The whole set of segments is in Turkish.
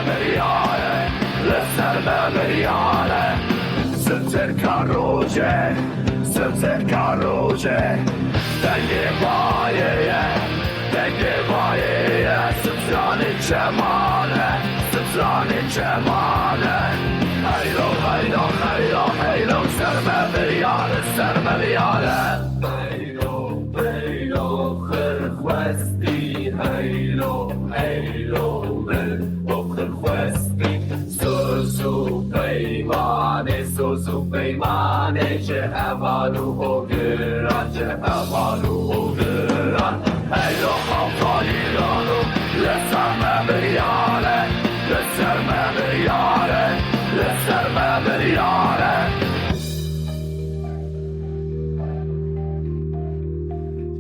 mediale, le serve mediale. Sëpcerka rože, denge vajeje, sëpzani qemane, hejlo, serve mediale. Hejlo, hërhuesti, hejlo, hërhuesti. Suzu beymane, që havalu o gëran, hejlo, hafalilanu, leser me mediale,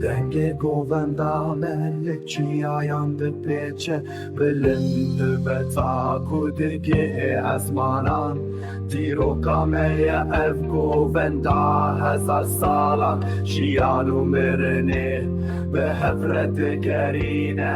Denge govendane, qia janë të peqe, bëllëm të beta ku dirgje e azmanan. Tiro kameja ev govenda hezar salan, qia numerene, be hefret gerine.